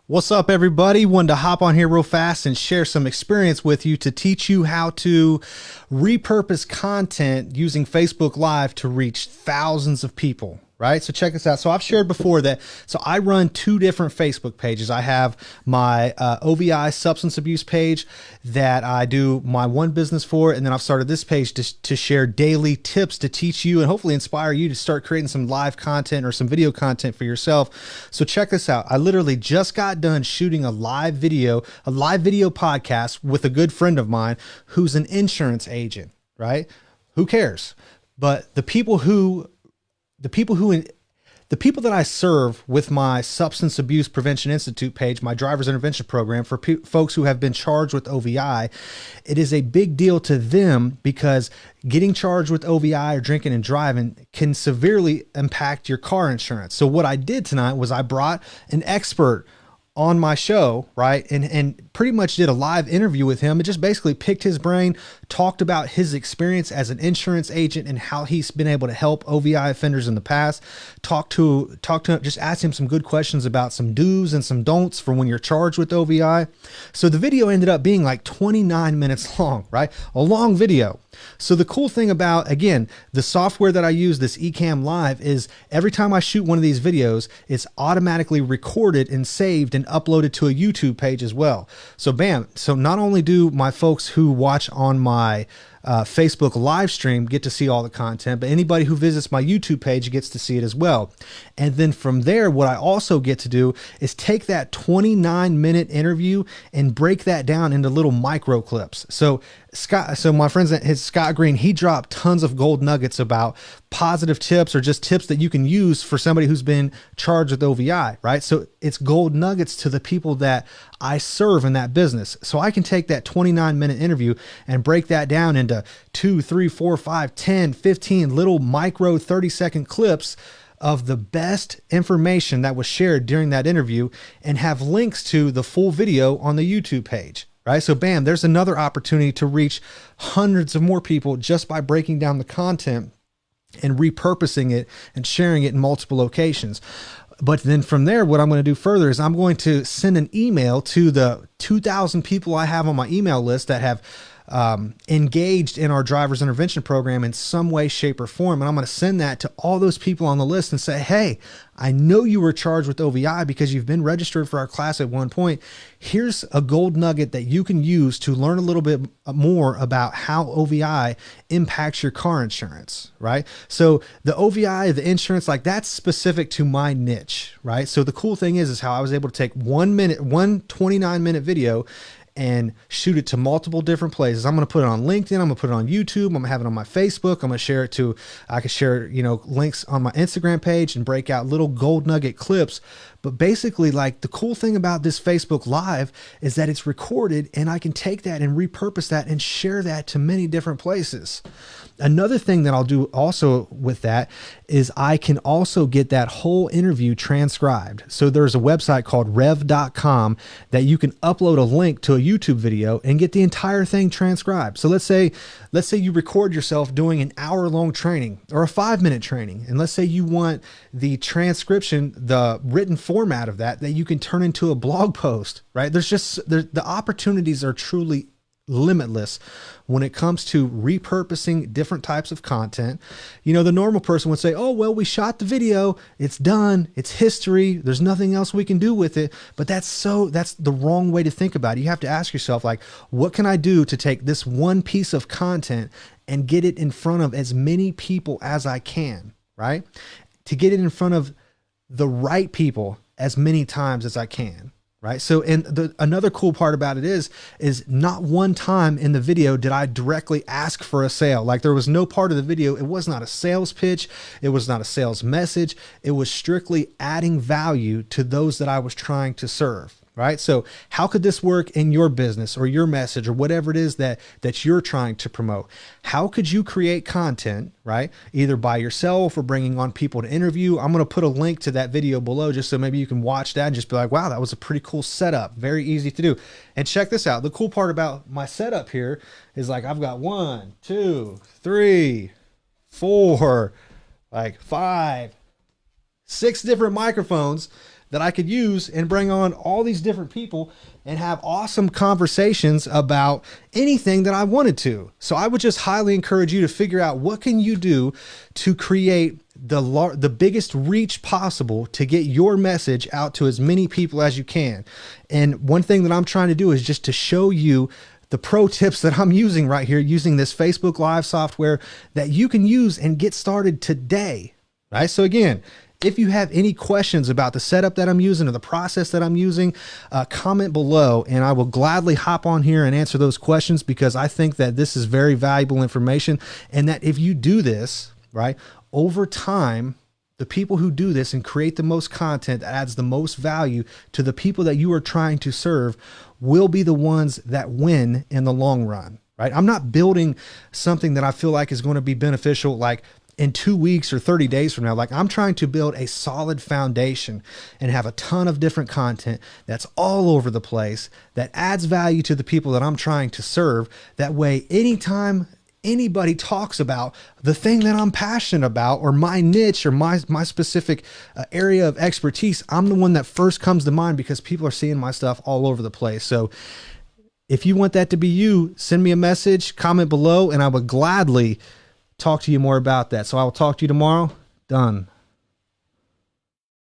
What's up, everybody? Wanted to hop on here real fast and share some experience with you to teach you how to repurpose content using Facebook Live to reach thousands of people, right? So check this out. So I've shared before that, so I run two different Facebook pages. I have my OVI substance abuse page that I do my one business for, and then I've started this page to share daily tips to teach you and hopefully inspire you to start creating some live content or some video content for yourself. So check this out. I literally just got done shooting a live video podcast with a good friend of mine who's an insurance agent, right? Who cares? But the people that I serve with my Substance Abuse Prevention Institute page, my driver's intervention program for folks who have been charged with OVI, it is a big deal to them because getting charged with OVI or drinking and driving can severely impact your car insurance. So what I did tonight was I brought an expert on my show, right? And pretty much did a live interview with him and just basically picked his brain, talked about his experience as an insurance agent and how he's been able to help OVI offenders in the past, talked to him, just asked him some good questions about some do's and some don'ts for when you're charged with OVI. So the video ended up being like 29 minutes long, right? A long video. So the cool thing about, again, the software that I use, this Ecamm Live, is every time I shoot one of these videos, it's automatically recorded and saved and uploaded to a YouTube page as well. So bam. So not only do my folks who watch on my Facebook live stream get to see all the content, but anybody who visits my YouTube page gets to see it as well. And then from there, what I also get to do is take that 29-minute interview and break that down into little micro clips. So my friend, Scott Green, he dropped tons of gold nuggets about positive tips or just tips that you can use for somebody who's been charged with OVI, right? So it's gold nuggets to the people that I serve in that business. So I can take that 29-minute interview and break that down into 2, 3, 4, 5, 10, 15 little micro 30-second clips of the best information that was shared during that interview and have links to the full video on the YouTube page. Right? So bam, there's another opportunity to reach hundreds of more people just by breaking down the content and repurposing it and sharing it in multiple locations. But then from there, what I'm going to do further is I'm going to send an email to the 2,000 people I have on my email list that have engaged in our driver's intervention program in some way, shape, or form. And I'm going to send that to all those people on the list and say, hey, I know you were charged with OVI because you've been registered for our class at one point. Here's a gold nugget that you can use to learn a little bit more about how OVI impacts your car insurance, right? So the OVI, the insurance, like that's specific to my niche, right? So the cool thing is how I was able to take 1 29-minute video and shoot it to multiple different places. I'm going to put it on LinkedIn. I'm going to put it on YouTube. I'm going to have it on my Facebook. I'm going to share it I can share, links on my Instagram page and break out little gold nugget clips. But basically, like, the cool thing about this Facebook Live is that it's recorded and I can take that and repurpose that and share that to many different places. Another thing that I'll do also with that is I can also get that whole interview transcribed. So there's a website called rev.com that you can upload a link to a YouTube video and get the entire thing transcribed. So let's say you record yourself doing an hour-long training or a 5-minute training. And let's say you want the transcription, the written format of that you can turn into a blog post, right? The opportunities are truly limitless when it comes to repurposing different types of content. The normal person would say, oh, well, we shot the video, it's done, it's history, there's nothing else we can do with it. But that's the wrong way to think about it. You have to ask yourself, like, what can I do to take this one piece of content and get it in front of as many people as I can, right? To get it in front of the right people as many times as I can. Right. So, and another cool part about it is not one time in the video did I directly ask for a sale. Like, there was no part of the video. It was not a sales pitch. It was not a sales message. It was strictly adding value to those that I was trying to serve. Right. So how could this work in your business or your message or whatever it is that you're trying to promote? How could you create content, right? Either by yourself or bringing on people to interview. I'm going to put a link to that video below just so maybe you can watch that and just be like, wow, that was a pretty cool setup. Very easy to do. And check this out. The cool part about my setup here is, like, I've got 1, 2, 3, 4, like 5, 6 different microphones that I could use and bring on all these different people and have awesome conversations about anything that I wanted to. So I would just highly encourage you to figure out what can you do to create the biggest reach possible to get your message out to as many people as you can. And one thing that I'm trying to do is just to show you the pro tips that I'm using right here, using this Facebook Live software that you can use and get started today, right? So again, if you have any questions about the setup that I'm using or the process that I'm using, comment below and I will gladly hop on here and answer those questions, because I think that this is very valuable information, and that if you do this, right, over time, the people who do this and create the most content that adds the most value to the people that you are trying to serve will be the ones that win in the long run, right? I'm not building something that I feel like is going to be beneficial like in 2 weeks or 30 days from now. Like, I'm trying to build a solid foundation and have a ton of different content that's all over the place that adds value to the people that I'm trying to serve. That way, anytime anybody talks about the thing that I'm passionate about, or my niche, or my specific area of expertise, I'm the one that first comes to mind, because people are seeing my stuff all over the place. So if you want that to be you, send me a message, comment below, and I would gladly talk to you more about that. So I will talk to you tomorrow. Done.